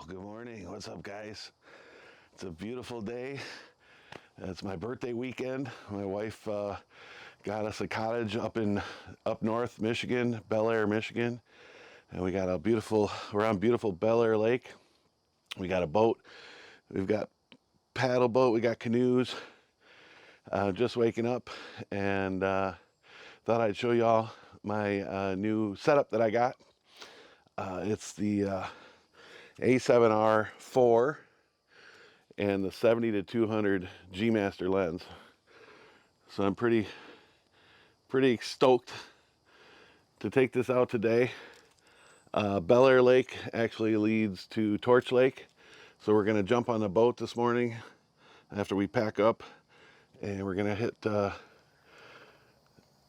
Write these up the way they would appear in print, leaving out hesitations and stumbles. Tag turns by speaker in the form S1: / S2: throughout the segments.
S1: Good morning. What's up, guys? It's a beautiful day. It's my birthday weekend. My wife got us a cottage up north Michigan, Bel Air, Michigan, and we got we're on beautiful Bel Air Lake. We got a boat. We've got paddle boat. We got canoes. Just waking up, and thought I'd show y'all my new setup that I got. It's the a7R4 and the 70-200 G Master lens. So I'm pretty stoked to take this out today. Bel Air Lake actually leads to Torch Lake, so we're gonna jump on the boat this morning after we pack up, and we're gonna hit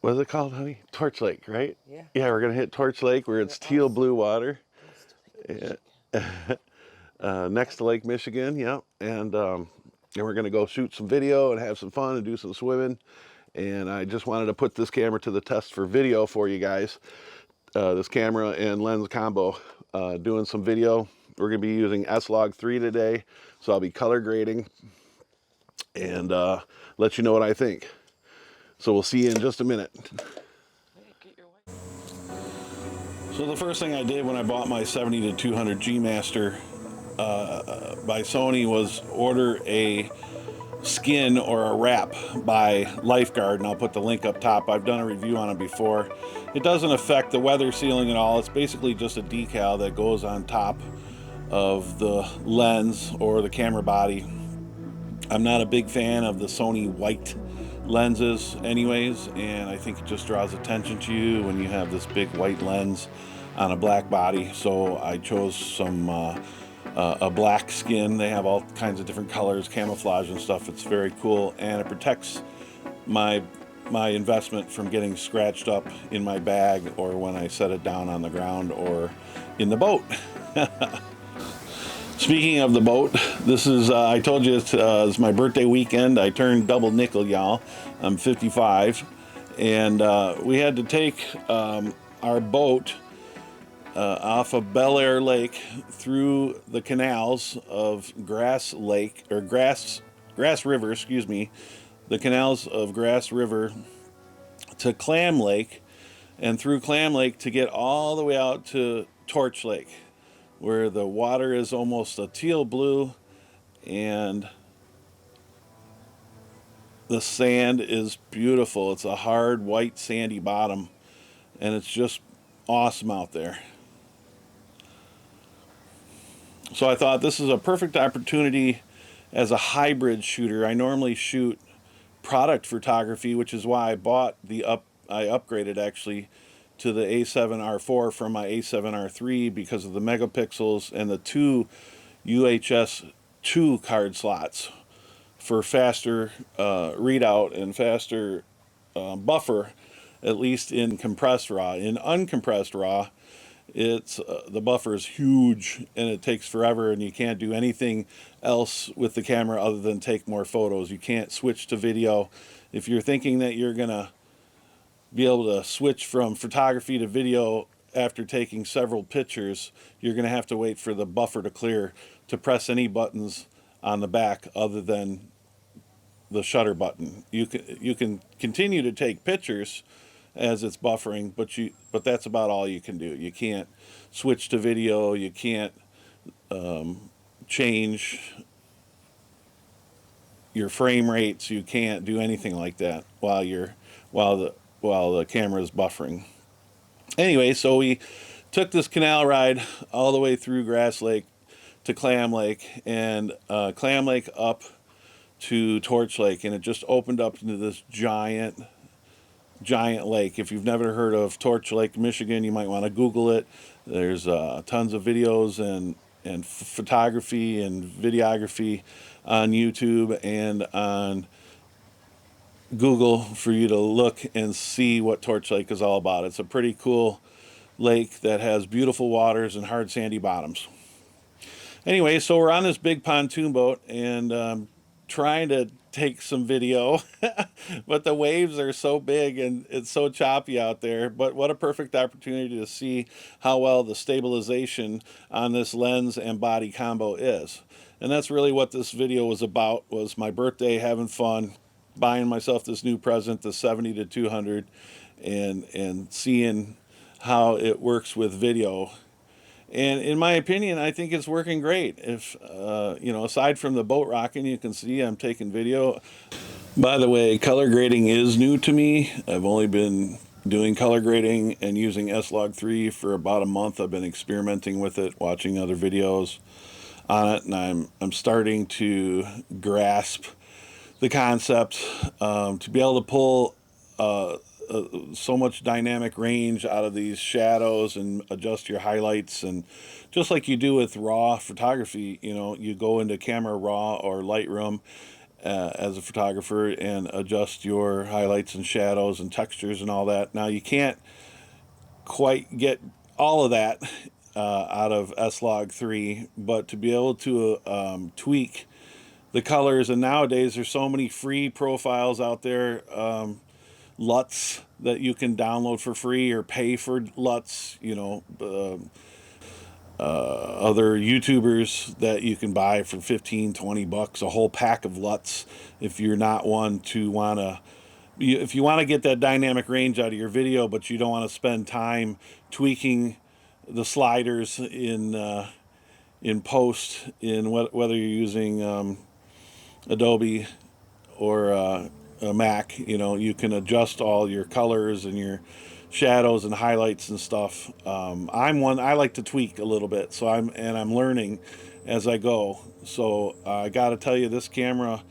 S1: what is it called, honey? Torch Lake, right?
S2: Yeah.
S1: Yeah, we're gonna hit Torch Lake where it's teal blue water. Next to Lake Michigan, yeah, and we're gonna go shoot some video and have some fun and do some swimming. And I just wanted to put this camera to the test for video for you guys. This camera and lens combo, doing some video. We're gonna be using S-Log3 today, so I'll be color grading and let you know what I think. So we'll see you in just a minute. So the first thing I did when I bought my 70-200 G Master by Sony was order a skin or a wrap by Lifeguard, and I'll put the link up top. I've done a review on it before. It doesn't affect the weather sealing at all. It's basically just a decal that goes on top of the lens or the camera body. I'm not a big fan of the Sony white lenses anyways, and I think it just draws attention to you when you have this big white lens on a black body. So I chose some a black skin. They have all kinds of different colors, camouflage and stuff. It's very cool, and it protects my investment from getting scratched up in my bag or when I set it down on the ground or in the boat. Speaking of the boat, this is, I told you it's my birthday weekend. I turned double nickel, y'all. I'm 55. And we had to take our boat off of Bel Air Lake through the canals of Grass River, excuse me. The canals of Grass River to Clam Lake, and through Clam Lake to get all the way out to Torch Lake, where the water is almost a teal blue and the sand is beautiful. It's a hard white sandy bottom, and it's just awesome out there. So I thought this is a perfect opportunity as a hybrid shooter. I normally shoot product photography, which is why I bought I upgraded actually to the a7R4 from my a7R3 because of the megapixels and the 2 UHS-2 card slots for faster readout and faster buffer, at least in compressed RAW. In uncompressed RAW, it's the buffer is huge and it takes forever, and you can't do anything else with the camera other than take more photos. You can't switch to video. If you're thinking that you're gonna be able to switch from photography to video after taking several pictures, you're gonna have to wait for the buffer to clear to press any buttons on the back other than the shutter button. You can continue to take pictures as it's buffering, but that's about all you can do. You can't switch to video. You can't change your frame rates. You can't do anything like that while the camera is buffering. Anyway, so we took this canal ride all the way through Grass Lake to Clam Lake, and Clam Lake up to Torch Lake, and it just opened up into this giant lake. If you've never heard of Torch Lake, Michigan, you might want to Google it. There's tons of videos and photography and videography on YouTube and on Google for you to look and see what Torch Lake is all about. It's a pretty cool lake that has beautiful waters and hard sandy bottoms. Anyway, so we're on this big pontoon boat and trying to take some video, but the waves are so big and it's so choppy out there. But what a perfect opportunity to see how well the stabilization on this lens and body combo is. And that's really what this video was about, was my birthday, having fun, buying myself this new present, the 70-200, and seeing how it works with video. And in my opinion, I think it's working great. If you know, aside from the boat rocking, you can see I'm taking video. By the way, color grading is new to me. I've only been doing color grading and using S-Log3 for about a month. I've been experimenting with it, watching other videos on it, and I'm starting to grasp the concept, to be able to pull so much dynamic range out of these shadows and adjust your highlights. And just like you do with raw photography, you know, you go into Camera Raw or Lightroom as a photographer and adjust your highlights and shadows and textures and all that. Now you can't quite get all of that out of S-Log3, but to be able to tweak the colors, and nowadays there's so many free profiles out there, LUTs that you can download for free or pay for LUTs, you know, other YouTubers that you can buy for 15-20 bucks, a whole pack of LUTs. If you're not one to want to, if you want to get that dynamic range out of your video, but you don't want to spend time tweaking the sliders in post, in whether you're using Adobe or a Mac, you know, you can adjust all your colors and your shadows and highlights and stuff. I like to tweak a little bit, so I'm learning as I go. So I got to tell you, this camera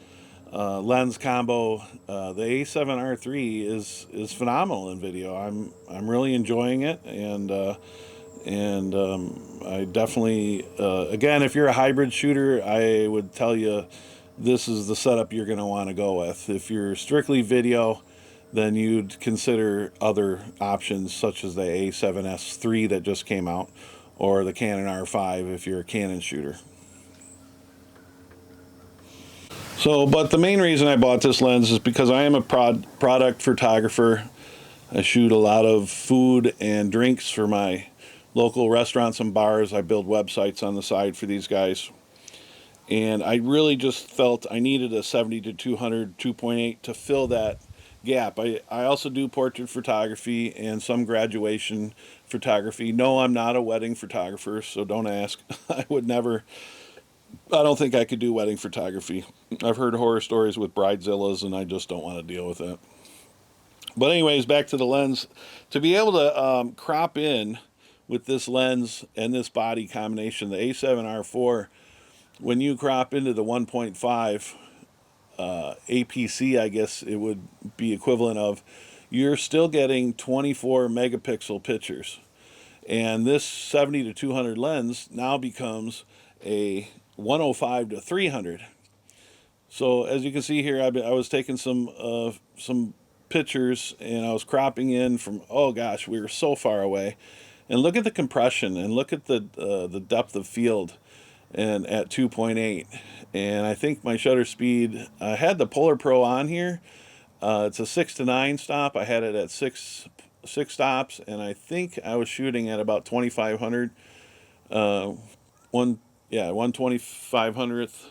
S1: lens combo, the a7R3 is phenomenal in video. I'm really enjoying it, and I definitely, again, if you're a hybrid shooter, I would tell you this is the setup you're going to want to go with. If you're strictly video, then you'd consider other options such as the A7S III that just came out, or the Canon R5 if you're a Canon shooter. So, but the main reason I bought this lens is because I am a product photographer. I shoot a lot of food and drinks for my local restaurants and bars. I build websites on the side for these guys. And I really just felt I needed a 70-200 2.8 to fill that gap. I also do portrait photography and some graduation photography. No, I'm not a wedding photographer, so don't ask. I don't think I could do wedding photography. I've heard horror stories with bridezillas, and I just don't want to deal with it. But anyways, back to the lens. To be able to crop in with this lens and this body combination, the a7R4, when you crop into the 1.5 APC, I guess it would be equivalent of, you're still getting 24 megapixel pictures. And this 70-200 lens now becomes a 105-300. So as you can see here, I was taking some pictures, and I was cropping in from, oh gosh, we were so far away. And look at the compression, and look at the depth of field, and at 2.8. And I think my shutter speed, I had the Polar Pro on here. It's a 6 to 9 stop. I had it at six stops, and I think I was shooting at about 2500, 1/2500th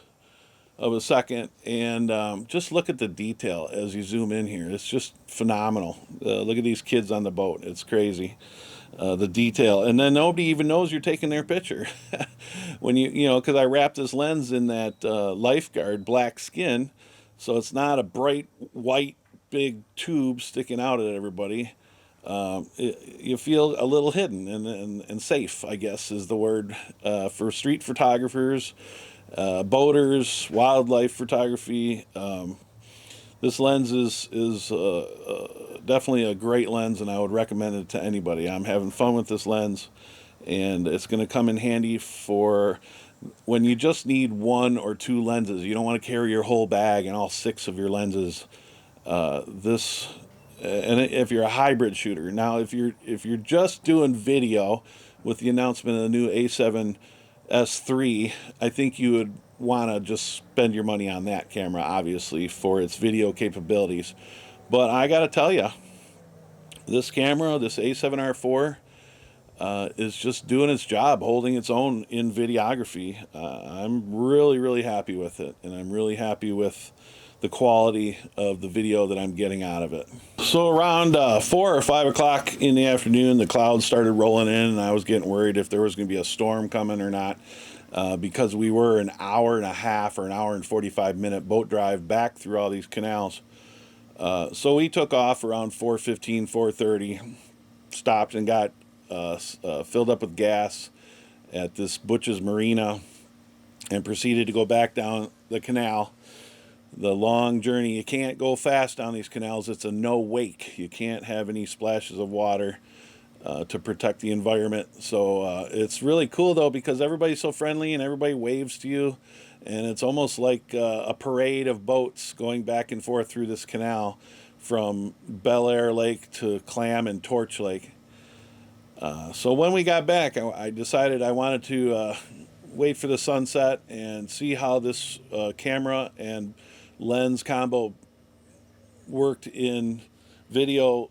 S1: of a second. And just look at the detail as you zoom in here. It's just phenomenal. Look at these kids on the boat. It's crazy. The detail, and then nobody even knows you're taking their picture. When you know, because I wrapped this lens in that lifeguard black skin, so it's not a bright white big tube sticking out at everybody. You feel a little hidden and safe, I guess is the word, for street photographers, boaters, wildlife photography. This lens is definitely a great lens, and I would recommend it to anybody. I'm having fun with this lens, and it's going to come in handy for when you just need 1 or 2 lenses. You don't want to carry your whole bag and all 6 of your lenses. And if you're a hybrid shooter. Now, if you're just doing video with the announcement of the new A7S III, I think you would want to just spend your money on that camera, obviously, for its video capabilities. But I got to tell you, this camera, this A7R4, is just doing its job, holding its own in videography. I'm really, really happy with it, and I'm really happy with the quality of the video that I'm getting out of it. So around 4 or 5 o'clock in the afternoon, the clouds started rolling in, and I was getting worried if there was going to be a storm coming or not, because we were an hour and a half or an hour and 45-minute boat drive back through all these canals. So we took off around 4:15, 4:30, stopped and got filled up with gas at this Butch's Marina, and proceeded to go back down the canal. The long journey, you can't go fast down these canals. It's a no wake. You can't have any splashes of water to protect the environment. So it's really cool though, because everybody's so friendly and everybody waves to you, and it's almost like a parade of boats going back and forth through this canal from Bel Air Lake to Clam and Torch Lake. So when we got back, I decided I wanted to wait for the sunset and see how this camera and lens combo worked in video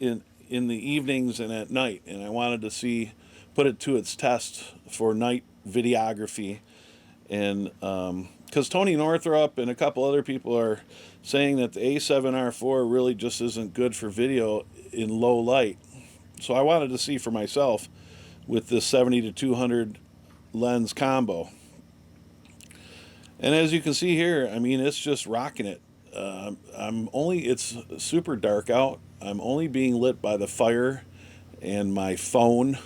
S1: in the evenings and at night. And I wanted to put it to its test for night videography. And because Tony Northrup and a couple other people are saying that the A7R4 really just isn't good for video in low light. So I wanted to see for myself with this 70-200 lens combo. And as you can see here, I mean, it's just rocking it. It's super dark out. I'm only being lit by the fire and my phone.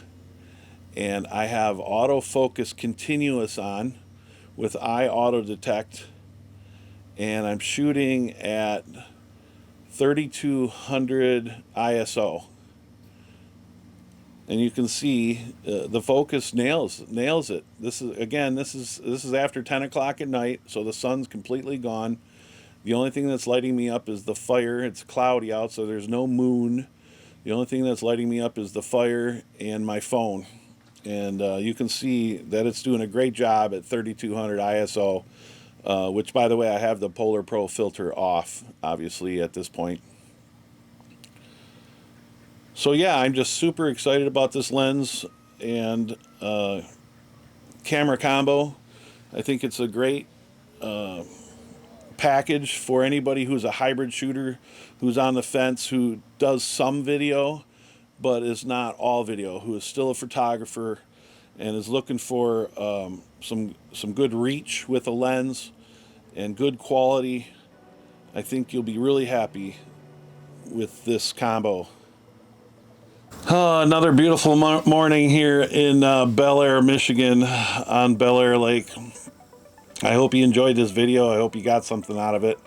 S1: And I have autofocus continuous on with eye auto detect. And I'm shooting at 3200 ISO. And you can see the focus nails it. This is after 10 o'clock at night, so the sun's completely gone. The only thing that's lighting me up is the fire. It's cloudy out, so there's no moon. The only thing that's lighting me up is the fire and my phone. And you can see that it's doing a great job at 3200 ISO, which, by the way, I have the Polar Pro filter off, obviously, at this point. So yeah, I'm just super excited about this lens and camera combo. I think it's a great package for anybody who's a hybrid shooter, who's on the fence, who does some video but is not all video, who is still a photographer and is looking for some good reach with a lens and good quality. I think you'll be really happy with this combo. Another beautiful morning here in Bel Air, Michigan, on Bel Air Lake. I hope you enjoyed this video. I hope you got something out of it.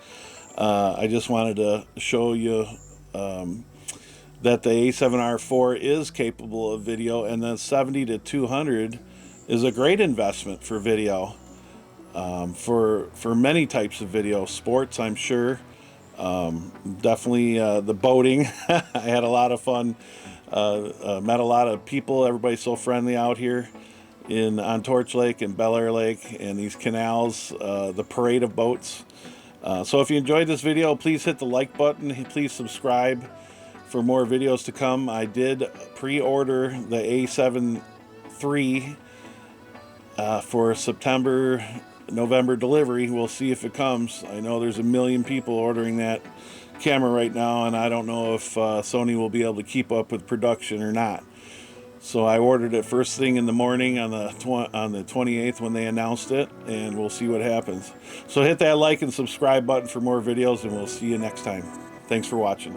S1: I just wanted to show you that the A7R4 is capable of video, and the 70-200 is a great investment for video, for many types of video. Sports, I'm sure. Definitely the boating. I had a lot of fun. Met a lot of people. Everybody's so friendly out here on Torch Lake and Bel Air Lake and these canals, the parade of boats. So if you enjoyed this video, please hit the like button. Please subscribe for more videos to come. I did pre-order the a7RIV for September, November delivery. We'll see if it comes. I know there's a million people ordering that camera right now, and I don't know if Sony will be able to keep up with production or not. So I ordered it first thing in the morning on the 28th when they announced it, and we'll see what happens. So hit that like and subscribe button for more videos, and we'll see you next time. Thanks for watching.